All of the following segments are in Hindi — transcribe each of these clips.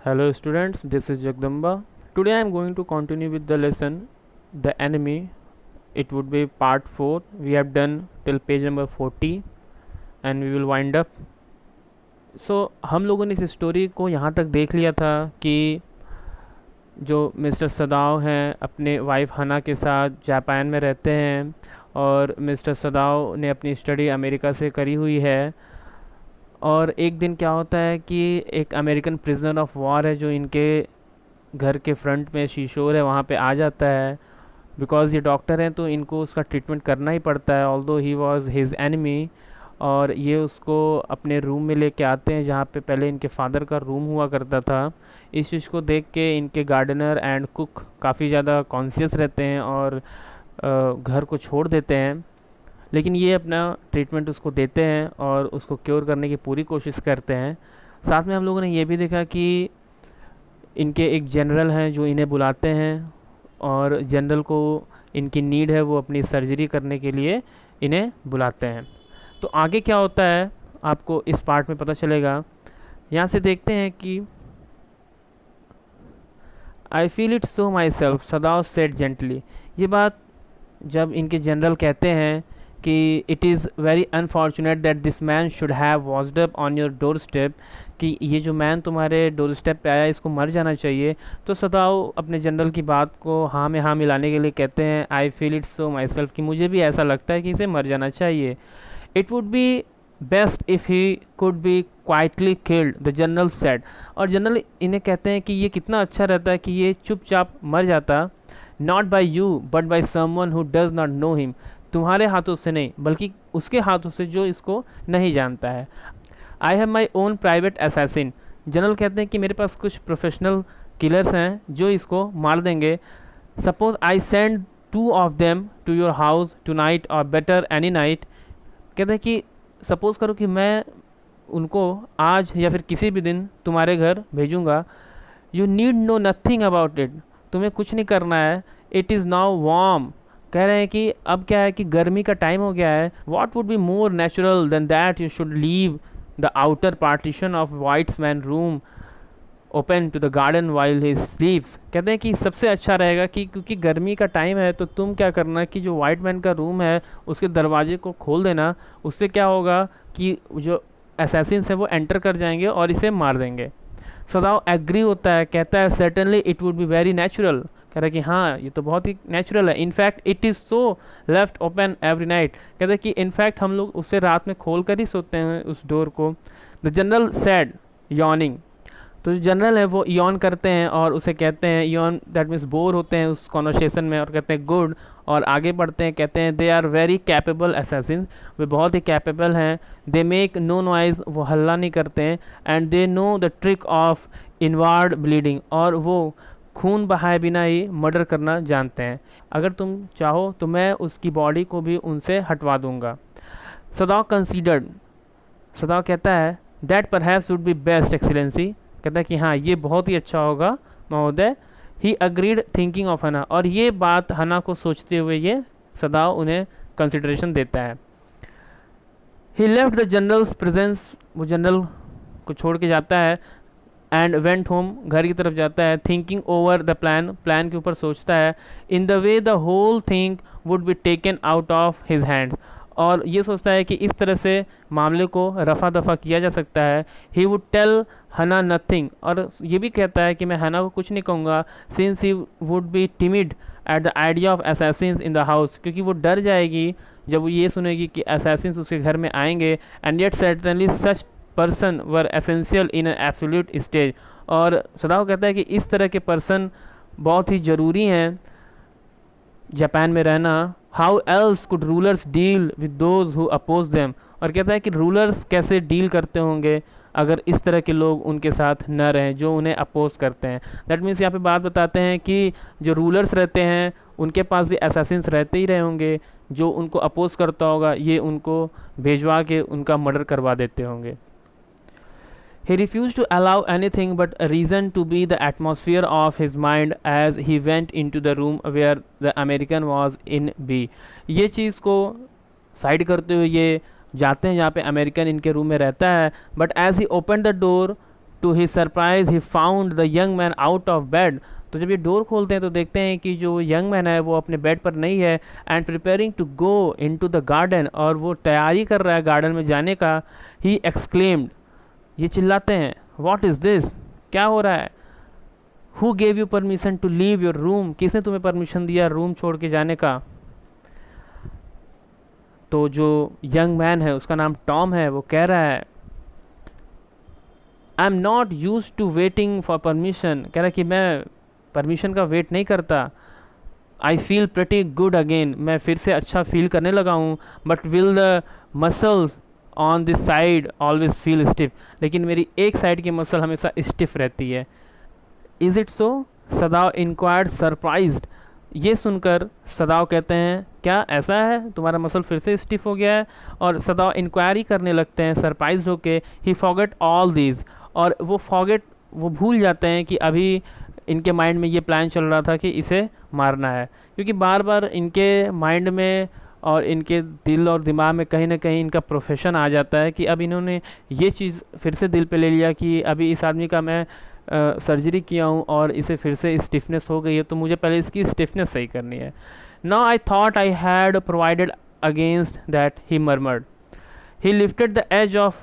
Hello students, this is Jagdamba. Today I am going to continue with the lesson The Enemy. It would be part 4. We have done till page number 40 and we will wind up. हम लोगों ने इस स्टोरी को यहाँ तक देख लिया था कि जो मिस्टर सदाव हैं अपने वाइफ हना के साथ जापान में रहते हैं और मिस्टर सदाव ने अपनी स्टडी अमेरिका से करी हुई है। और एक दिन क्या होता है कि एक अमेरिकन प्रिजनर ऑफ वॉर है जो इनके घर के फ्रंट में शीशोर है वहाँ पे आ जाता है। बिकॉज़ ये डॉक्टर हैं तो इनको उसका ट्रीटमेंट करना ही पड़ता है, although he was his enemy. और ये उसको अपने रूम में लेके आते हैं जहाँ पे पहले इनके फादर का रूम हुआ करता था। इस चीज़ को देख के इनके गार्डनर एंड कुक काफ़ी ज़्यादा कॉन्शियस रहते हैं और घर को छोड़ देते हैं। लेकिन ये अपना ट्रीटमेंट उसको देते हैं और उसको क्योर करने की पूरी कोशिश करते हैं। साथ में हम लोगों ने ये भी देखा कि इनके एक जनरल हैं जो इन्हें बुलाते हैं और जनरल को इनकी नीड है, वो अपनी सर्जरी करने के लिए इन्हें बुलाते हैं। तो आगे क्या होता है आपको इस पार्ट में पता चलेगा। यहाँ से देखते हैं कि I feel it so myself, सदाव सेड जेंटली। ये बात जब इनके जनरल कहते हैं कि it is very unfortunate that this man should have washed up on your doorstep, कि ये जो मैन तुम्हारे डोर स्टेप पे आया इसको मर जाना चाहिए। तो सदाव अपने जनरल की बात को हाँ में हाँ मिलाने के लिए कहते हैं आई feel it so my self, कि मुझे भी ऐसा लगता है कि इसे मर जाना चाहिए। It would be best if he could be quietly killed, the general said. और जनरल इन्हें कहते हैं कि ये कितना अच्छा रहता है कि ये चुपचाप मर जाता, not by you but by someone who does not know him, तुम्हारे हाथों से नहीं बल्कि उसके हाथों से जो इसको नहीं जानता है। I have my own private assassin, general कहते हैं कि मेरे पास कुछ प्रोफेशनल किलर्स हैं जो इसको मार देंगे। Suppose I send 2 of them to your house tonight और बेटर एनी नाइट। कहते हैं कि सपोज़ करो कि मैं उनको आज या फिर किसी भी दिन तुम्हारे घर भेजूँगा। You need know nothing about it, तुम्हें कुछ नहीं करना है। इट इज़ नाउ वार्म, कह रहे हैं कि अब क्या है कि गर्मी का टाइम हो गया है। What would be more natural than that you should leave the outer partition of whites man room open to the garden while he sleeps. कहते हैं कि सबसे अच्छा रहेगा कि क्योंकि गर्मी का टाइम है तो तुम क्या करना कि जो वाइट मैन का रूम है उसके दरवाजे को खोल देना। उससे क्या होगा कि जो असैसिन्स है वो एंटर कर जाएंगे और इसे मार देंगे। सदाव एग्री होता है, कहता है certainly it would be very natural, कह रहा है कि हाँ ये तो बहुत ही नेचुरल है। In fact it is so left open every night, कहते हैं कि इनफैक्ट हम लोग उससे रात में खोल कर ही सोते हैं उस डोर को। द जनरल सैड यॉर्निंग, तो जो जनरल है वो यॉन करते हैं और उसे कहते हैं यॉन दैट मीन्स बोर होते हैं उस कॉन्वर्सेशन में और कहते हैं गुड, और आगे बढ़ते हैं। कहते हैं they are very capable assassin, वे बहुत ही कैपेबल हैं। दे मेक नो नॉइज़, वो हल्ला नहीं करते हैं। And they know the trick of inward bleeding, और वो खून बहाए बिना ही मर्डर करना जानते हैं। अगर तुम चाहो तो मैं उसकी बॉडी को भी उनसे हटवा दूंगा। सदाव कंसीडर्ड, सदाव कहता है that perhaps would be best excellency, कहता है कि हाँ ये बहुत ही अच्छा होगा महोदय। ही अग्रीड थिंकिंग ऑफ हना, और ये बात हना को सोचते हुए ये सदाव उन्हें कंसिडरेशन देता है। ही लेफ्ट द जनरल्स प्रेजेंस, वो जनरल को छोड़ के जाता है। एंड वेंट होम, घर की तरफ जाता है। Thinking over the plan, plan के ऊपर सोचता है। In the way the whole thing would be taken out of his hands, और ये सोचता है कि इस तरह से मामले को रफा दफा किया जा सकता है। ही वुड टेल हना नथिंग, और ये भी कहता है कि मैं हना को कुछ नहीं कहूँगा। Since he would be timid at the idea of Assassin's in the house, क्योंकि वो डर जाएगी जब वो ये सुनेगी कि असैसिन्स उसके घर में आएंगे। And yet certainly such person were essential in an absolute stage, और सदाव कहता है कि इस तरह के पर्सन बहुत ही ज़रूरी हैं जापान में रहना। How else could rulers deal with those who oppose them, और कहता है कि रूलर्स कैसे डील करते होंगे अगर इस तरह के लोग उनके साथ न रहें जो उन्हें अपोज करते हैं। दैट मीन्स यहाँ पे बात बताते हैं कि जो रूलर्स रहते हैं उनके पास भी असैसिन्स रहते ही रहे होंगे, जो उनको अपोज करता होगा ये उनको भेजवा के उनका मर्डर करवा देते होंगे। He refused to allow anything but a reason to be the atmosphere of his mind as he went into the room where the American was in B. ये चीज़ को साइड करते हुए ये जाते हैं जहाँ पे अमेरिकन इनके रूम में रहता है। But as he open the door to his surprise he found the young man out of bed. तो जब ये डोर खोलते हैं तो देखते हैं कि जो यंग मैन है वो अपने बेड पर नहीं है, and preparing to go into the garden, और वो तैयारी कर रहा है गार्डन में जाने का। ही एक्सक्लेम्ड, ये चिल्लाते हैं, व्हाट इज़ दिस, क्या हो रहा है। Who gave you permission to leave your room, किसने तुम्हें परमिशन दिया रूम छोड़ के जाने का। तो जो यंग मैन है उसका नाम टॉम है, वो कह रहा है, I am not use to waiting for permission, कह रहा है कि मैं परमिशन का वेट नहीं करता। I feel pretty good again, मैं फिर से अच्छा फील करने लगा हूँ। But will the muscles on this side always feel stiff, लेकिन मेरी एक साइड की मसल हमेशा स्टिफ रहती है। Is it so, सदाव inquired surprised. ये सुनकर सदाव कहते हैं, क्या ऐसा है, तुम्हारा मसल फिर से स्टिफ हो गया है। और सदाव इंक्वायरी करने लगते हैं सरप्राइज होके। ही फॉरगेट ऑल दीज, और वो भूल जाते हैं कि अभी इनके माइंड में ये प्लान चल रहा था कि इसे मारना है, क्योंकि बार बार इनके माइंड में और इनके दिल और दिमाग में कहीं ना कहीं इनका प्रोफेशन आ जाता है कि अब इन्होंने ये चीज़ फिर से दिल पे ले लिया कि अभी इस आदमी का मैं सर्जरी किया हूँ और इसे फिर से स्टिफनेस हो गई है, तो मुझे पहले इसकी स्टिफनेस सही करनी है। Now I thought I had provided against that, he murmured. He lifted the edge of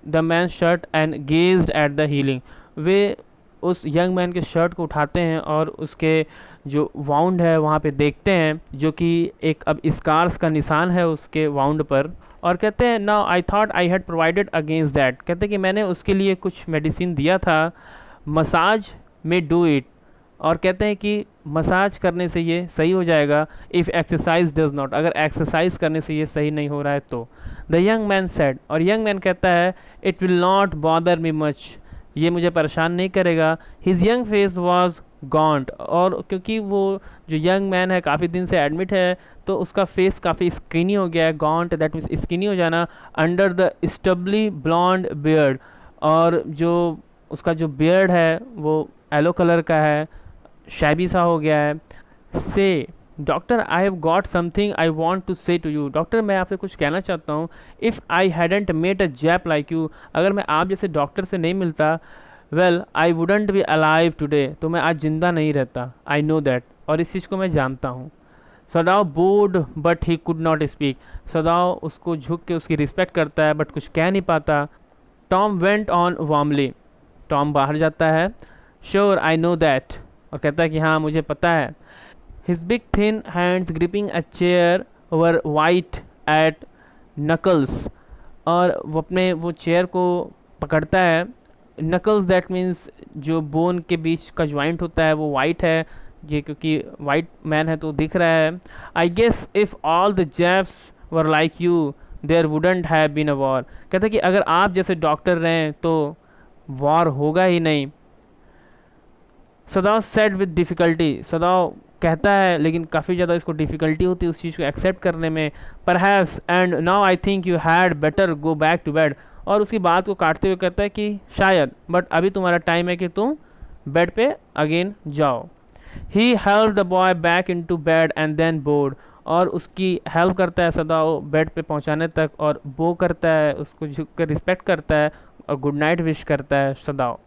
the man shirt and gazed at the healing. वे उस यंग मैन के शर्ट को उठाते हैं और उसके जो वाउंड है वहाँ पे देखते हैं, जो कि एक अब स्कार्स का निशान है उसके वाउंड पर, और कहते हैं, now I thought I had provided against that, कहते हैं कि मैंने उसके लिए कुछ मेडिसिन दिया था, मसाज में डू इट, और कहते हैं कि मसाज करने से ये सही हो जाएगा। इफ़ एक्सरसाइज डज नॉट, अगर एक्सरसाइज करने से ये सही नहीं हो रहा है तो। द यंग मैन सेड, और यंग मैन कहता है, it will not bother me much, ये मुझे परेशान नहीं करेगा। हिज यंग फेस वॉज गॉन्ट, और क्योंकि वो जो यंग मैन है काफ़ी दिन से एडमिट है तो उसका फेस काफ़ी स्किनी हो गया है। गॉन्ट दैट मीन्स स्किनी हो जाना। Under the stubbly blonde beard, और जो उसका जो बियर्ड है वो येलो कलर का है, शैबी सा हो गया है। Say doctor, I have got something I want to say to you, doctor मैं आपसे कुछ कहना चाहता हूँ। If I hadn't met a Jap like you, अगर मैं आप जैसे डॉक्टर से नहीं मिलता, well I wouldn't be alive today, तो मैं आज जिंदा नहीं रहता। आई नो दैट, और इस चीज़ को मैं जानता हूँ। सदाव board but he could not speak, सदाव उसको झुक के उसकी रिस्पेक्ट करता है बट कुछ कह नहीं पाता। Tom went on warmly, Tom बाहर जाता है। श्योर आई नो दैट, और कहता है कि हाँ मुझे पता है। His big thin hands gripping a chair were white at knuckles, और वो अपने वो चेयर को पकड़ता है। नकल्स दैट मीन्स जो बोन के बीच का ज्वाइंट होता है वो वाइट है, ये क्योंकि वाइट मैन है तो दिख रहा है। I guess if all the Japs were like you there wouldn't have been a war, कहता है कि अगर आप जैसे डॉक्टर रहें तो वॉर होगा ही नहीं। सदाव सेड विद डिफ़िकल्टी, सदाव कहता है लेकिन काफ़ी ज़्यादा इसको डिफ़िकल्टी होती है उस चीज़ को एक्सेप्ट करने में। Perhaps and now I think you had better go back to bed, और उसकी बात को काटते हुए कहता है कि शायद, बट अभी तुम्हारा टाइम है कि तुम बेड पे अगेन जाओ। He help the boy back into bed and then board, और उसकी हेल्प करता है सदाव बेड पे पहुंचाने तक, और बो करता है, उसको झुक कर रिस्पेक्ट करता है और गुड नाइट विश करता है Sadao.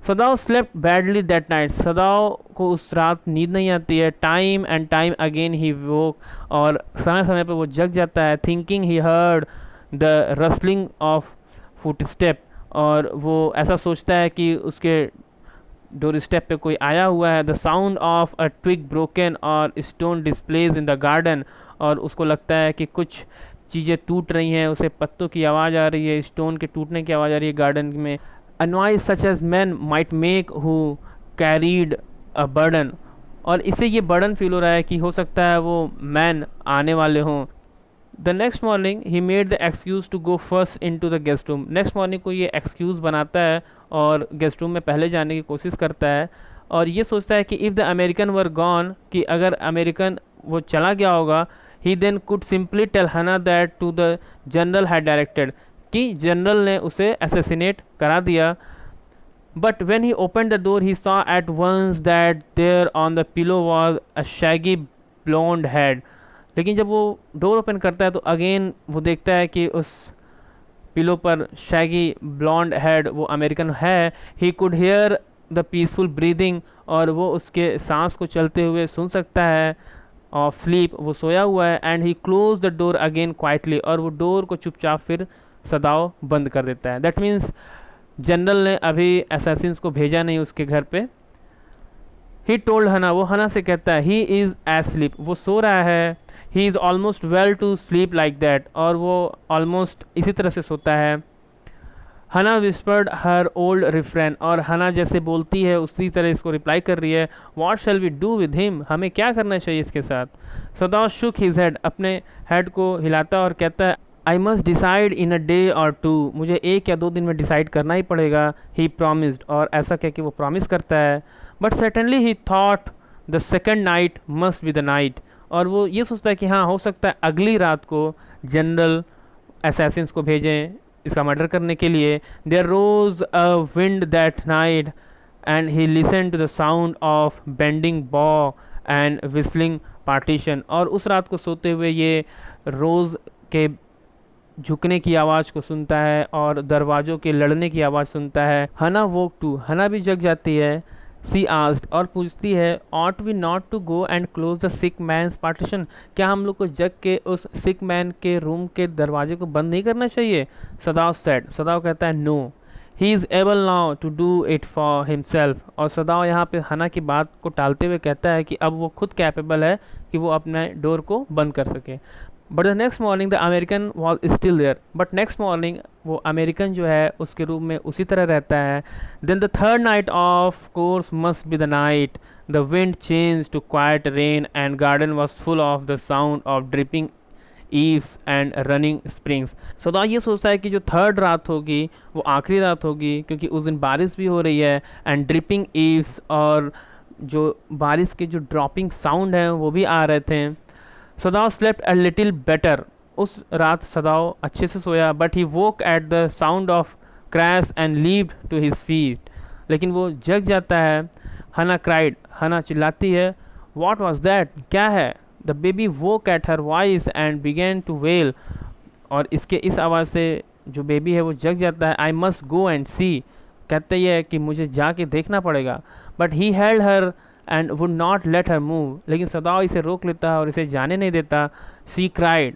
Sadao slept badly that night, Sadao को उस रात नींद नहीं आती है। Time and time again he woke, और समय समय पे वो जग जाता है। Thinking he heard the rustling of foot step, और वो ऐसा सोचता है कि उसके डोर स्टेप पे कोई आया हुआ है। The sound of a twig broken और stone displaced in the garden, और उसको लगता है कि कुछ चीज़ें टूट रही हैं, उसे पत्तों की आवाज़ आ रही है, स्टोन के टूटने की आवाज़ आ रही है गार्डन में। A noise such as man might make who carried a burden, और इससे ये बर्डन फील हो रहा है कि हो सकता है वो मैन आने वाले हों। The next morning he made the excuse to go first into the guest room, next morning को ये एक्सक्यूज़ बनाता है और गेस्ट रूम में पहले जाने की कोशिश करता है, और ये सोचता है कि if the American were gone, कि अगर अमेरिकन वो चला गया होगा, he then could simply tell her that to the general had directed, कि जनरल ने उसे असैसिनेट करा दिया। But when he open the door he saw at once that there on the pillow was a shaggy blond head, लेकिन जब वो डोर ओपन करता है तो अगेन वो देखता है कि उस पिलो पर शैगी ब्लॉन्ड हेड, वो अमेरिकन है। He could here the peaceful breathing, और वो उसके सांस को चलते हुए सुन सकता है। ऑफ स्लीप, वो सोया हुआ है। And he close the door again quietly, और वो डोर को चुपचाप फिर सदाओ बंद कर देता है। दैट मीन्स जनरल ने अभी असैसिन्स को भेजा नहीं उसके घर पे। ही टोल्ड हना, वो हना से कहता है ही इज़ एस्लीप, वो सो रहा है। He is almost well to sleep like that, और वो ऑलमोस्ट इसी तरह से सोता है। हना विस्पर्ड हर ओल्ड रिफ्रेन, और हना जैसे बोलती है उसी तरह इसको रिप्लाई कर रही है, what shall we do with him, हमें क्या करना चाहिए इसके साथ। सदाओ शुक हिज हेड, अपने हेड को हिलाता और कहता है I must decide in a day और टू, मुझे 1 या 2 दिन में डिसाइड करना ही पड़ेगा। ही प्रॉमिस्ड, और ऐसा कह के वो प्रॉमिस करता है। But certainly he thought the second night must be the night, और वो ये सोचता है कि हाँ हो सकता है अगली रात को जनरल असैसिन्स को भेजें इसका मर्डर करने के लिए। There rose a wind that night and he listen to the sound of bending bough and whistling partition, और उस रात को सोते हुए ये रोज़ के झुकने की आवाज़ को सुनता है और दरवाज़ों के लड़ने की आवाज़ सुनता है। हना वोक टू, हना भी जग जाती है। सी आस्क्ड, और पूछती है ought we not to go and close the sick man's partition, क्या हम लोग को जग के उस सिक मैन के रूम के दरवाजे को बंद नहीं करना चाहिए। सदाओ सेड, सदाओ कहता है no, he is able now to do it for himself, और सदाओ यहाँ पे हना की बात को टालते हुए कहता है कि अब वो खुद कैपेबल है कि वो अपने डोर को बंद कर सके। But the next morning the American was still there, but next morning वो अमेरिकन जो है उसके रूम में उसी तरह रहता है। Then the third night of course must be the night, the wind change to quiet rain and garden was full of the sound of dripping eaves and running springs. सदा ये सोचता है कि जो थर्ड रात होगी वो आखिरी रात होगी, क्योंकि उस दिन बारिश भी हो रही है एंड ड्रिपिंग ईव्स, और जो बारिश के जो ड्रॉपिंग साउंड हैं वो भी आ रहे थे। Sadao slept a little better, उस रात सदाओ अच्छे से सोया। But he woke at the sound of crash and leaped to his feet, लेकिन वो जग जाता है। हना क्राइड, हना चिल्लाती है, व्हाट वाज दैट, क्या है। The baby woke at her voice and began to wail, और इसके इस आवाज़ से जो बेबी है वो जग जाता है। आई मस्ट गो एंड सी, कहते ही है कि मुझे जाके देखना पड़ेगा। But he held her and would not let her move, लेकिन सदाओ इसे रोक लेता है और इसे जाने नहीं देता। शी क्राइड,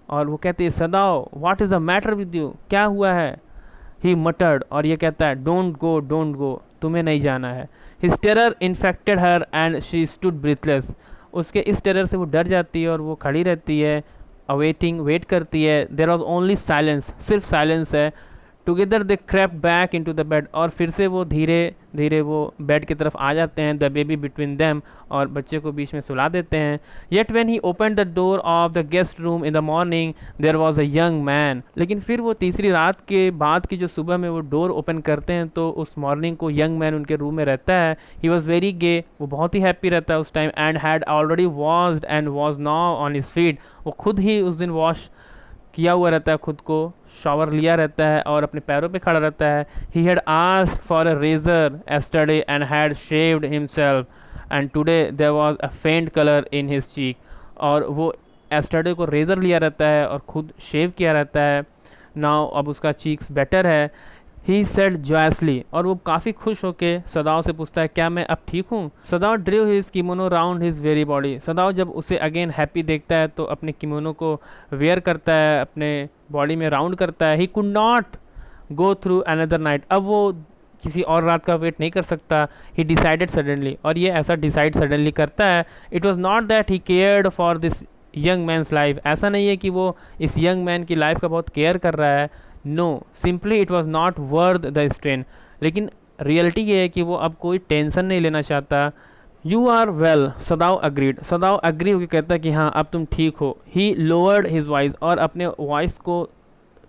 और वो कहती है Sadao what is the matter with you, क्या हुआ है। ही मटर्ड, और ये कहता है डोंट गो, तुम्हें नहीं जाना है। His terror infected her and she stood breathless, उसके इस टेरर से वो डर जाती है और वो खड़ी रहती है, अवेटिंग, वेट करती है। देयर वॉज ओनली साइलेंस, सिर्फ साइलेंस है। Together they crepe back into the bed, और फिर से वो धीरे धीरे वो बेड की तरफ आ जाते हैं। द बेबी बिटवीन देम, और बच्चे को बीच में सुला देते हैं। Yet when he opened the door of the guest room in the morning there was a young man, लेकिन फिर वो तीसरी रात के बाद की जो सुबह में वो डोर ओपन करते हैं तो उस मॉर्निंग को यंग मैन उनके रूम में रहता है। ही वॉज वेरी गे, वो बहुत ही हैप्पी रहता है उस time. And had already washed and was now on his feet, वो खुद ही उस दिन वॉश किया हुआ रहता है, खुद को शॉवर लिया रहता है और अपने पैरों पे खड़ा रहता है। He had asked for a razor yesterday and had shaved himself and today there was a faint colour in his cheek, और वो एस्टरडे को रेजर लिया रहता है और खुद शेव किया रहता है। नाउ अब उसका चीक्स बेटर है। ही सेड जॉयसली, और वो काफ़ी खुश होके सदाओ से पूछता है क्या मैं अब ठीक हूँ। Sadao drew his kimono round his very body, Sadao जब उसे अगेन हैप्पी देखता है तो अपने किमोनो को वेयर करता है, अपने बॉडी में राउंड करता है। He could not go through another night, अब वो किसी और रात का वेट नहीं कर सकता। ही डिसाइडेड सडनली, और ये ऐसा डिसाइड सडनली करता है। It was not that he cared for this young man's life, ऐसा नहीं है कि वो इस यंग मैन की लाइफ का बहुत केयर कर रहा है। No, simply it was not worth the strain, लेकिन रियलिटी ये है कि वो अब कोई टेंशन नहीं लेना चाहता। You are well, Sadao agreed, Sadao agree होकर कहता है कि हाँ अब तुम ठीक हो। ही लोअर्ड हिज वॉइस, और अपने वॉइस को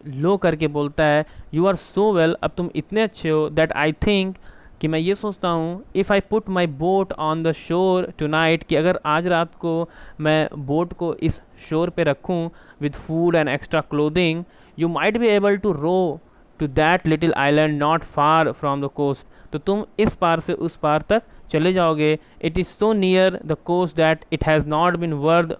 लो करके बोलता है यू आर सो वेल, अब तुम इतने अच्छे हो दैट आई थिंक, कि मैं ये सोचता हूँ if I put my boat on the shore tonight, कि अगर आज रात को मैं बोट को इस शोर पे रखूँ with food and extra clothing, you might be able to row to that little island not far from the coast, तो तुम इस पार से उस पार तक चले जाओगे। It is so near the coast that it has not been worth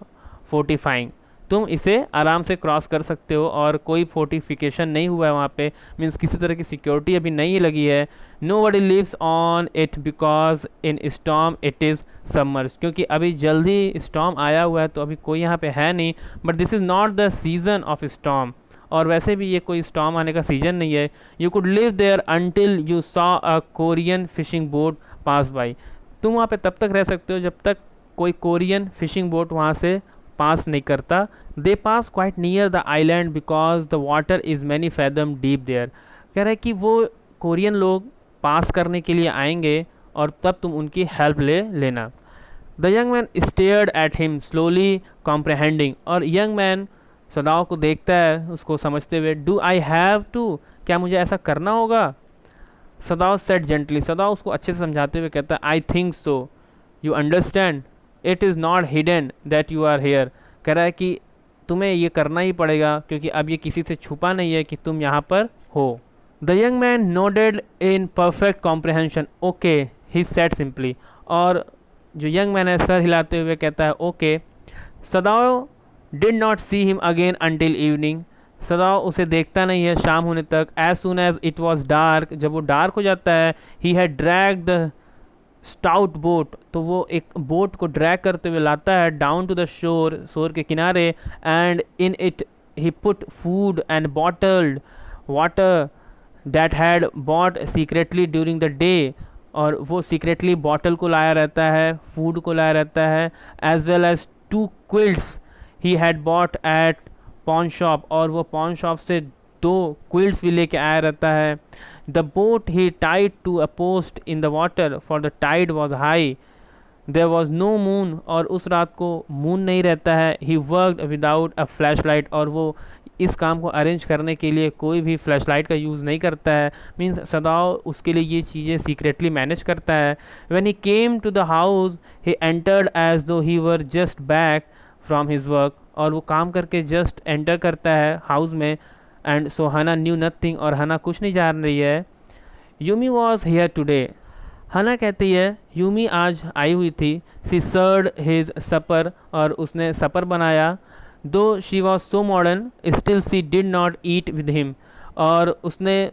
fortifying, तुम इसे आराम से क्रॉस कर सकते हो और कोई फोर्टिफिकेशन नहीं हुआ है वहाँ पे, मीन्स किसी तरह की सिक्योरिटी अभी नहीं लगी है। Nobody lives on it because in storm it is submerge, क्योंकि अभी जल्दी स्टॉर्म आया हुआ है तो अभी कोई यहाँ पे है नहीं। But this is not the season off storm, और वैसे भी ये कोई स्टॉर्म आने का सीजन नहीं है। You could live there until you saw a Korean fishing boat pass by, तुम वहाँ पे तब तक रह सकते हो जब तक कोई कोरियन फिशिंग बोट वहाँ से पास नहीं करता। They pass quite near the island because the water is many fathom deep there, कह रहे हैं कि वो कोरियन लोग पास करने के लिए आएंगे और तब तुम उनकी हेल्प ले लेना। The young man stared at him slowly comprehending, और यंग मैन सदाओ को देखता है उसको समझते हुए। डू आई हैव टू, क्या मुझे ऐसा करना होगा? सदाओ सेट जेंटली, सदाओ उसको अच्छे से समझाते हुए कहता है I think so, you understand it is not hidden that you are here, कह रहा है कि तुम्हें ये करना ही पड़ेगा क्योंकि अब ये किसी से छुपा नहीं है कि तुम यहाँ पर हो। The young man nodded in perfect comprehension okay he said simply, और जो यंग मैन है सर हिलाते हुए कहता है okay. Sadao did not see him again until evening, Sadao उसे देखता नहीं है शाम होने तक। As soon as it was dark, जब वो डार्क हो जाता है, he had drag the stout boat, तो वो एक बोट को ड्रैग करते हुए लाता है डाउन टू द शोर, शोर के किनारे। And in it he put food and bottled water that had bought secretly during the day, और वो सीक्रेटली बॉटल को लाया रहता है, फूड को लाया रहता है, as well as 2 quilts he had bought at pawn shop, और वो पॉन शॉप से 2 क्विल्ट्स भी लेके आया रहता है। The boat he tied to a post in the water for the tide was high, there was no moon, और उस रात को मून नहीं रहता है। He worked without a flashlight, और वो इस काम को अरेंज करने के लिए कोई भी फ्लैश लाइट का यूज़ नहीं करता है, मीन्स सदाओ उसके लिए ये चीज़ें सीक्रेटली मैनेज करता है। When he came to the house he entered as though he were just back from his work, और वो काम करके जस्ट एंटर करता है हाउस में। एंड सो हना न्यू नथिंग, और हना कुछ नहीं जान रही है। यूमी वॉज हेयर टुडे, हना कहती है यूमी आज आई हुई थी। सी सर्ड हिज सपर, और उसने सपर बनाया। Though she was so modern still she did not eat with him, और उसने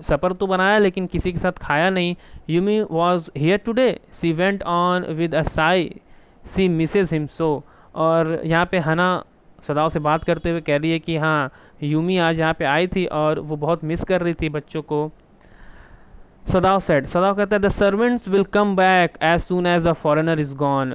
सपर तो बनाया लेकिन किसी के साथ खाया नहीं। Yumi was here today, she went on with a sigh, she misses him so, और यहाँ पे हना सदाओ से बात करते हुए कह रही है कि हाँ यूमी आज यहाँ पे आई थी और वो बहुत मिस कर रही थी बच्चों को। सदाओ सेड, सदाओ कहता है the servants will come back as soon as a foreigner is gone,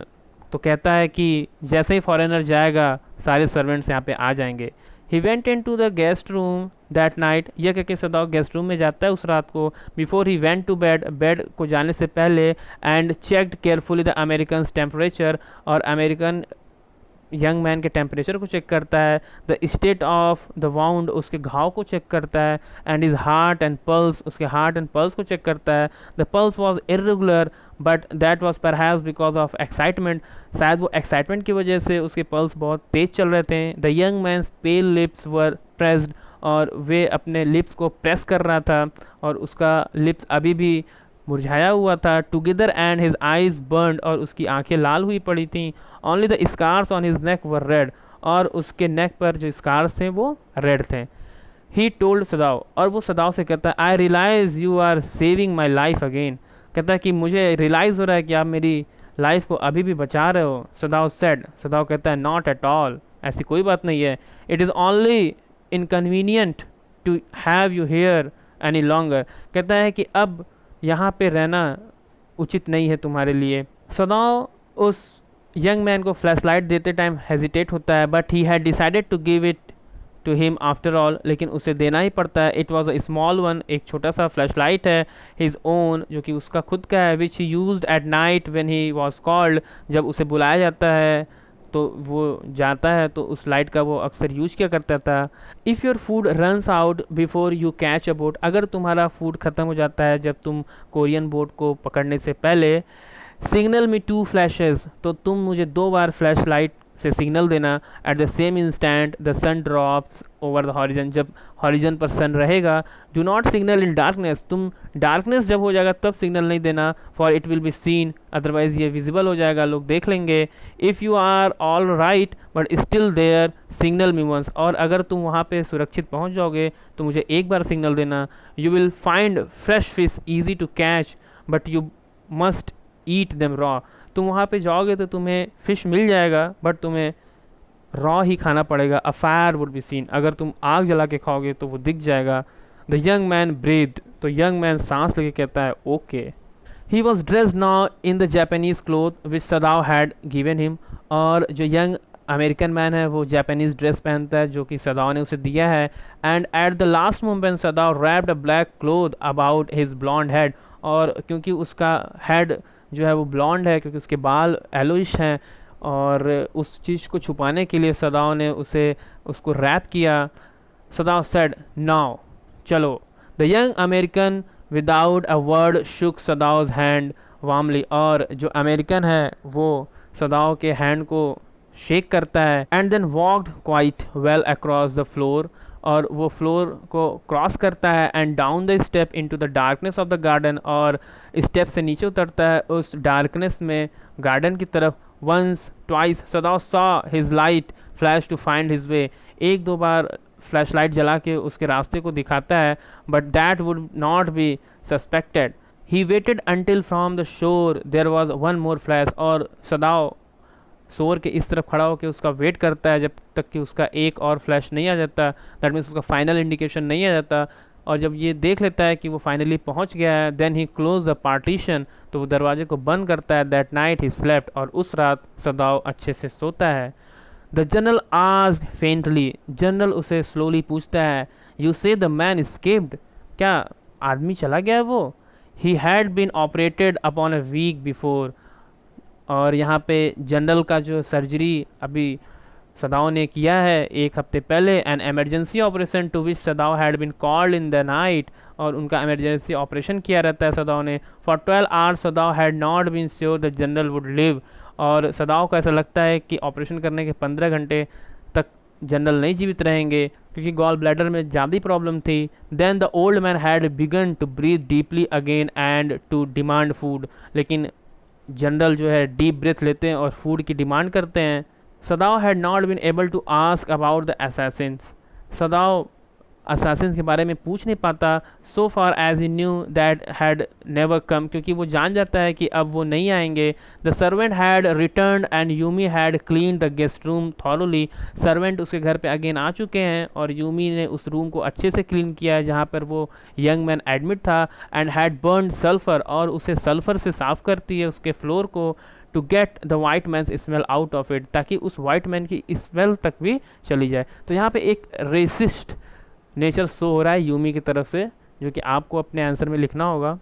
तो कहता है कि जैसे ही फॉरेनर जाएगा सारे सर्वेंट्स यहाँ पे आ जाएंगे। He went into the guest room that night, यह कहकर सदाओ गेस्ट रूम में जाता है उस रात को। Before he went to bed, bed को जाने से पहले। And checked carefully the American temperature, और अमेरिकन यंग मैन के टेम्परेचर को चेक करता है। The state of the wound, उसके घाव को चेक करता है। And his heart and pulse, उसके हार्ट एंड पल्स को चेक करता है। The pulse was irregular but that was perhaps because of excitement, शायद वो एक्साइटमेंट की वजह से उसके पल्स बहुत तेज चल रहे थे। The young man's pale lips were pressed, और वे अपने लिप्स को प्रेस कर रहा था और उसका लिप्स अभी भी मुरझाया हुआ था। Together and his eyes burned, और उसकी आंखें लाल हुई पड़ी थी। Only the scars on his neck were red, और उसके नेक पर जो स्कार्स थे वो रेड थे। ही टोल्ड सदाओ, और वो सदाओ से कहता है I realise you are saving my life again, कहता है कि मुझे रियलाइज़ हो रहा है कि आप मेरी लाइफ को अभी भी बचा रहे हो। सदाओ सेड, सदाओ कहता है नॉट एट ऑल, ऐसी कोई बात नहीं है। It is only inconvenient to have you here any longer, कहता है कि अब यहाँ पे रहना उचित नहीं है तुम्हारे लिए। सदाओ उस यंग मैन को फ्लैश लाइट देते टाइम हेजिटेट होता है, but he had decided to give it to him after all, लेकिन उसे देना ही पड़ता है। It was a small one, एक छोटा सा फ्लैश लाइट है, हिज ओन, जो कि उसका खुद का है। Which he used at night when he was called, जब उसे बुलाया जाता है तो वो जाता है तो उस लाइट का वो अक्सर यूज किया करता था। If your food runs out before you catch a boat, अगर तुम्हारा फूड ख़त्म हो जाता है जब तुम कोरियन बोट को पकड़ने से पहले, सिग्नल मी 2 फ्लैशेस, तो तुम मुझे 2 बार फ्लैश लाइट से सिग्नल देना। At the same instant the sun drops over the horizon, जब हॉरिजन पर सन रहेगा। Do not signal in darkness, तुम डार्कनेस जब हो जाएगा तब सिग्नल नहीं देना, for it will be seen, otherwise ये विजिबल हो जाएगा, लोग देख लेंगे। If you are all right but still there signal me once, और अगर तुम वहाँ पे सुरक्षित पहुँच जाओगे तो मुझे एक बार सिग्नल देना। You will find fresh fish easy to catch but you must eat them raw, तुम वहाँ पे जाओगे तो तुम्हें फ़िश मिल जाएगा बट तुम्हें रॉ ही खाना पड़ेगा। A fire would be seen, अगर तुम आग जला के खाओगे तो वो दिख जाएगा। द यंग मैन ब्रीथ, तो यंग मैन सांस लेके कहता है okay. He was dressed now in the Japanese cloth which Sadao had given him, और जो यंग अमेरिकन मैन है वो जापानीज ड्रेस पहनता है जो कि सदाव ने उसे दिया है। And at the last moment Sadao wrapped a black cloth about his blonde head, और क्योंकि उसका हेड जो है वो ब्लॉन्ड है, क्योंकि उसके बाल येलोइश हैं, और उस चीज़ को छुपाने के लिए सदाव ने उसको रैप किया। सदाव सेड नाउ चलो। The young American without a word shook Sadao's hand warmly, और जो अमेरिकन है वो सदाव के हैंड को शेक करता है। And then walked quite well across the floor, और वो फ्लोर को क्रॉस करता है। And down the step into the darkness of the garden, और स्टेप से नीचे उतरता है उस डार्कनेस में गार्डन की तरफ। Once twice Sadao saw his light flash to find his way, एक दो बार फ्लैश लाइट जला के उसके रास्ते को दिखाता है, but that would not be suspected. He waited until from the shore there was one more flash, और सदाव शोर के इस तरफ खड़ा होकर उसका वेट करता है जब तक कि उसका एक और फ्लैश नहीं आ जाता, दैट मीन्स उसका फाइनल इंडिकेशन नहीं आ जाता। और जब ये देख लेता है कि वो फाइनली पहुंच गया है, then he close the partition, तो वो दरवाजे को बंद करता है। दैट नाइट ही स्लेप्ट, और उस रात सदाव अच्छे से सोता है। The general asked faintly, general उसे स्लोली पूछता है, यू से द मैन एस्केप्ड, क्या आदमी चला गया है वो? He had been operated upon a week before, और यहाँ पे जनरल का जो सर्जरी अभी सदाव ने किया है एक हफ्ते पहले, an emergency operation to which Sadao had been called in the night, और उनका एमरजेंसी ऑपरेशन किया रहता है सदाव ने। For 12 hours Sadao had not been sure the general would live, और सदाव को ऐसा लगता है कि ऑपरेशन करने के 15 घंटे तक जनरल नहीं जीवित रहेंगे, क्योंकि गॉल ब्लैडर में ज़्यादा प्रॉब्लम थी। Then the old man had begun to breathe deeply again and to demand food, लेकिन जनरल जो है डीप ब्रेथ लेते हैं और फूड की डिमांड करते हैं। Sadao had not been able to ask about the assassins, Sadao assassins के बारे में पूछ नहीं पाता। So far as he knew that had never come, क्योंकि वो जान जाता है कि अब वो नहीं आएंगे। The servant had return and Yumi had clean the guest room thoroughly, servant उसके घर पे अगेन आ चुके हैं और यूमी ने उस रूम को अच्छे से क्लीन किया है जहाँ पर वो यंग मैन एडमिट था। एंड हैड बर्न सल्फर, और उसे सल्फर से साफ़ करती है उसके फ्लोर को, to get the white man's smell out of it, ताकि उस वाइट मैन की स्मेल तक भी चली जाए। तो यहाँ पे एक रेसिस्ट नेचर शो हो रहा है यूमी की तरफ से, जो कि आपको अपने आंसर में लिखना होगा।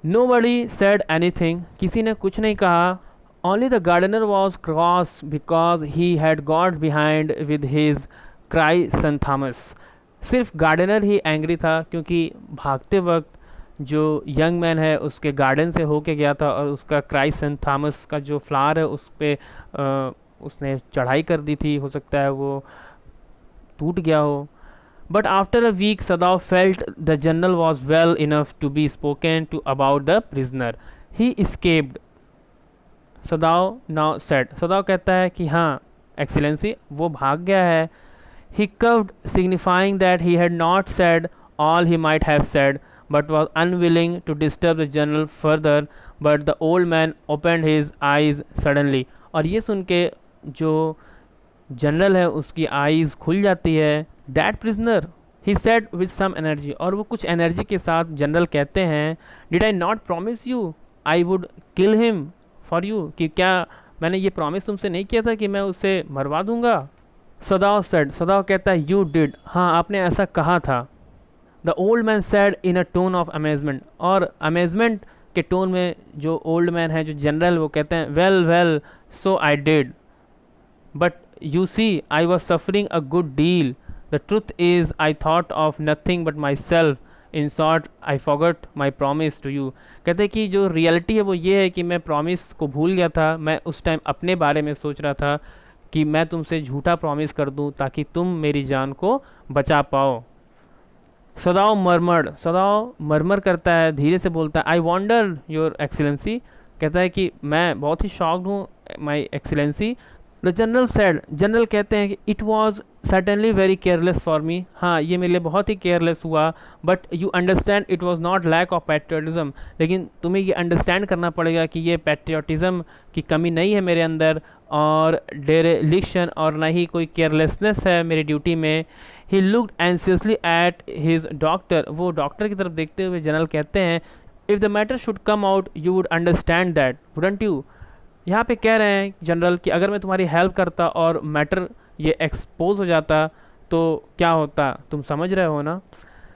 नोबडी सेड एनीथिंग, किसी ने कुछ नहीं कहा। Only the gardener was cross because he had got behind with his chrysanthemums, सिर्फ गार्डनर ही एंग्री था क्योंकि भागते वक्त जो यंग मैन है उसके गार्डन से होके गया था और उसका क्राइसैंथेमस का जो फ्लावर है उस पर उसने चढ़ाई कर दी थी, हो सकता है वो टूट गया हो। But after a week Sadao felt the general was well enough to be spoken to about the prisoner, he escaped. Sadao now said, Sadao कहता है कि हाँ एक्सीलेंसी वो भाग गया है। He curved signifying that he had not said all he might have said but was unwilling to disturb the general further, but the old man opened his eyes suddenly, और ये सुन के जो जनरल है उसकी आईज़ खुल जाती है। That prisoner, he said with some energy, और वो कुछ एनर्जी के साथ जनरल कहते हैं, Did I not promise you I would kill him for you, कि क्या मैंने ये प्रॉमिस तुमसे नहीं किया था कि मैं उसे मरवा दूंगा। सदाव said, सदाव कहता है You did, हाँ आपने ऐसा कहा था। The old man sad in a tone of amazement, और अमेजमेंट के टोन में जो ओल्ड मैन है जो जनरल वो कहते हैं well well so I did, but you see I was suffering a good deal, the truth is I thought of nothing but myself, in short I forgot my promise to you. कहते हैं कि जो रियलिटी है वो ये है कि मैं प्रॉमिस को भूल गया था, मैं उस टाइम अपने बारे में सोच रहा था कि मैं तुमसे झूठा प्रॉमिस कर दूं ताकि तुम मेरी जान को बचा पाओ। सदाओ मरमर, सदाओ मरमर करता है, धीरे से बोलता है, आई वॉन्डर योर एक्सीलेंसी, कहता है कि मैं बहुत ही शॉक्ड हूँ my excellency. The general said, general कहते हैं कि it was certainly very careless for me, हाँ ये मेरे लिए बहुत ही केयरलेस हुआ, but you understand it was not lack of patriotism, लेकिन तुम्हें ये अंडरस्टैंड करना पड़ेगा कि ये पैट्रियटिज्म की कमी नहीं है मेरे अंदर, और डेरेलिक्शन और ना ही कोई केयरलेसनेस है मेरी ड्यूटी में। He looked anxiously at his doctor, वो डॉक्टर की तरफ देखते हुए जनरल कहते हैं, if the matter should come out you would understand that wouldn't you. यहाँ पे कह रहे हैं जनरल कि अगर मैं तुम्हारी हेल्प करता और मैटर ये एक्सपोज हो जाता तो क्या होता, तुम समझ रहे हो ना।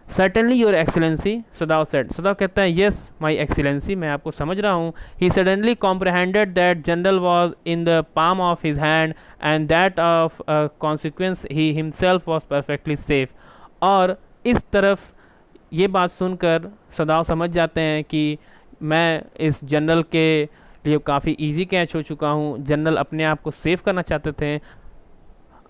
Certainly your excellency, सदाव said, Sadao कहता है येस माई एक्सीलेंसी, मैं आपको समझ रहा हूँ। He suddenly comprehended that general was in the palm of his hand and that of consequence he himself was perfectly safe. और इस तरफ ये बात सुनकर सदाव समझ जाते हैं कि मैं इस जनरल के लिए काफ़ी इजी कैच हो चुका हूँ, जनरल अपने आप को सेव करना चाहते थे।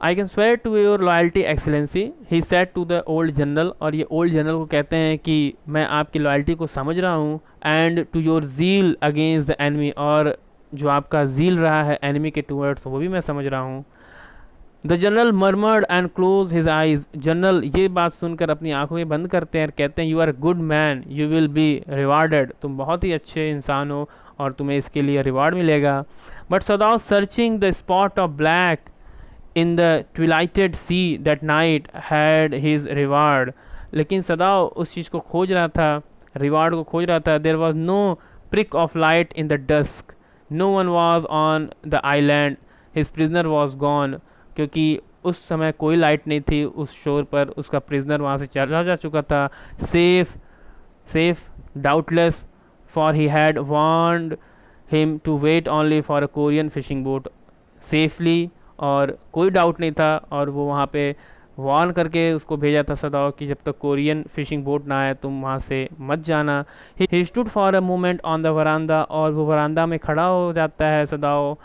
I can swear to your loyalty excellency, he said to the old general, और ये ओल्ड जनरल को कहते हैं कि मैं आपकी लॉयल्टी को समझ रहा हूँ, and to your zeal against the enemy, और जो आपका जील रहा है एनिमी के टूवर्ड्स वो भी मैं समझ रहा हूँ। The general murmured and close his eyes, general ये बात सुनकर अपनी आंखें बंद करते हैं और कहते हैं, you are good man you will be rewarded, तुम बहुत ही अच्छे इंसान हो और तुम्हें इसके लिए रिवार्ड मिलेगा। But Sadao searching the spot of black in the twilighted sea that night had his reward, लेकिन सदाव उस चीज़ को खोज रहा था, रिवार्ड को खोज रहा था। There was no prick of light in the dusk, no one was on the island, his prisoner was gone, क्योंकि उस समय कोई लाइट नहीं थी उस शोर पर, उसका प्रिजनर वहाँ से चला जा चुका था। Safe doubtless, for he had warned him to wait only for a Korean fishing boat, safely, और कोई डाउट नहीं था, और वो वहाँ पे वार्न करके उसको भेजा था सदाव कि जब तक कोरियन फिशिंग बोट ना आए तुम वहाँ से मत जाना। He stood for a moment on the veranda, और वो वरांदा में खड़ा हो जाता है Sadao,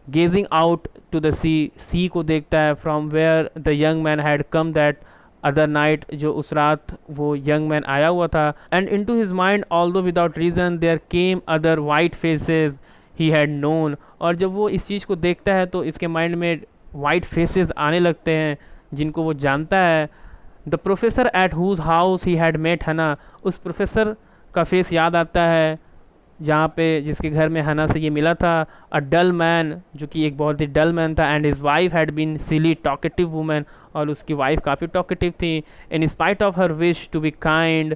gazing out to the sea को देखता है, from where the young man had come that other night, जो उस रात वो यंग मैन आया हुआ था। And into his mind although without reason there came other white faces he had known, और जब वो इस चीज़ को देखता है तो इसके माइंड में वाइट फेसेस आने लगते हैं जिनको वो जानता है। The professor at whose house he had met Hana, उस प्रोफेसर का फेस याद आता है जहाँ पे जिसके घर में हना से ये मिला था। अ डल मैन, जो कि एक बहुत ही डल मैन था, and his wife had been silly talkative woman, और उसकी वाइफ काफ़ी टॉकेटिव थी। In spite of her wish to be kind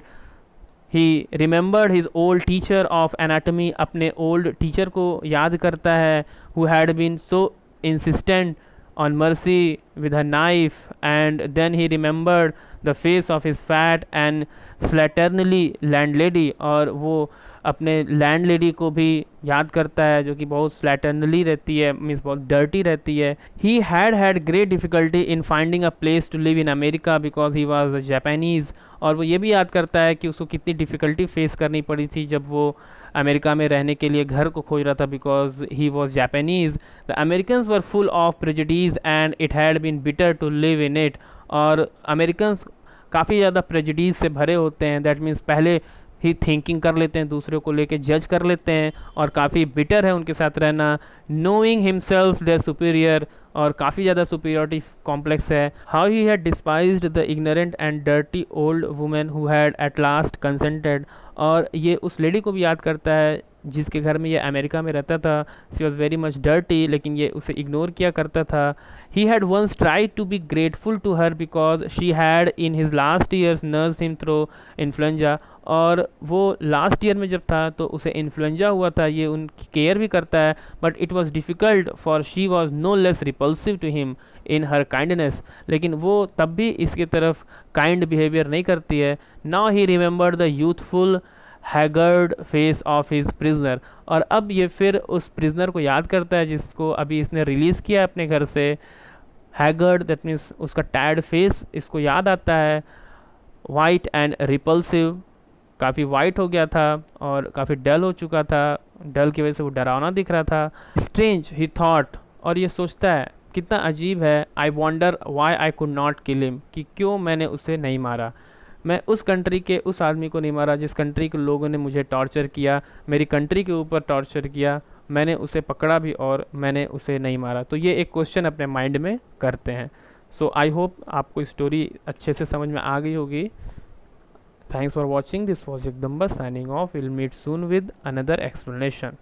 he remembered his old teacher of anatomy, अपने ओल्ड टीचर को याद करता है, who had been so insistent on mercy with her knife, and then he remembered the face of his fat and slatternly landlady, और वो अपने लैंडलेडी को भी याद करता है जो कि बहुत स्लैटर्नली रहती है, मीन्स बहुत डर्टी रहती है। He had great difficulty in finding a place to live in America because he was a Japanese, और वो ये भी याद करता है कि उसको कितनी डिफ़िकल्टी फेस करनी पड़ी थी जब वो अमेरिका में रहने के लिए घर को खोज रहा था, because he was Japanese. The Americans were full of prejudice and it had been bitter to live in it, और अमेरिकन्स काफ़ी ज़्यादा प्रेजुडीज से भरे होते हैं, दैट मीन्स पहले ही थिंकिंग कर लेते हैं, दूसरे को लेके जज कर लेते हैं, और काफ़ी बिटर है उनके साथ रहना। नोइंग हिमसेल्फ देयर सुपीरियर, और काफ़ी ज़्यादा सुपीरियरिटी कॉम्प्लेक्स है। How he had डिस्पाइज्ड the ignorant and dirty old women who had at last consented, और ये उस लेडी को भी याद करता है जिसके घर में ये अमेरिका में रहता था। She was very much dirty, लेकिन ये उसे इग्नोर किया करता था। He had once tried to be grateful to her because she had in his last years nurse him through influenza, और वो लास्ट ईयर में जब था तो उसे इन्फ्लुएंजा हुआ था, ये उनकी केयर भी करता है। But it was difficult for she was no less repulsive to him in her kindness, लेकिन वो तब भी इसके तरफ काइंड बिहेवियर नहीं करती है। Now he remembered the youthful haggard face of his prisoner, और अब ये फिर उस प्रिजनर को याद करता है जिसको अभी इसने रिलीज़ किया अपने घर से। हैगर्ड दैट मीन्स उसका टैड फेस इसको याद आता है। वाइट एंड रिपल्सिव, काफ़ी वाइट हो गया था और काफ़ी डल हो चुका था, डल की वजह से वो डरावना दिख रहा था। स्ट्रेंज ही थॉट, और ये सोचता है कितना अजीब है। I wonder why I could not kill him, कि क्यों मैंने उसे नहीं मारा। मैं उस कंट्री के उस आदमी को नहीं मारा जिस कंट्री के लोगों ने मुझे टॉर्चर किया, मेरी कंट्री के ऊपर टॉर्चर किया, मैंने उसे पकड़ा भी और मैंने उसे नहीं मारा। तो ये एक क्वेश्चन अपने माइंड में करते हैं। सो आई होप आपको स्टोरी अच्छे से समझ में आ गई होगी। Thanks for watching, this was Jagdamba signing off. Will meet soon with another explanation.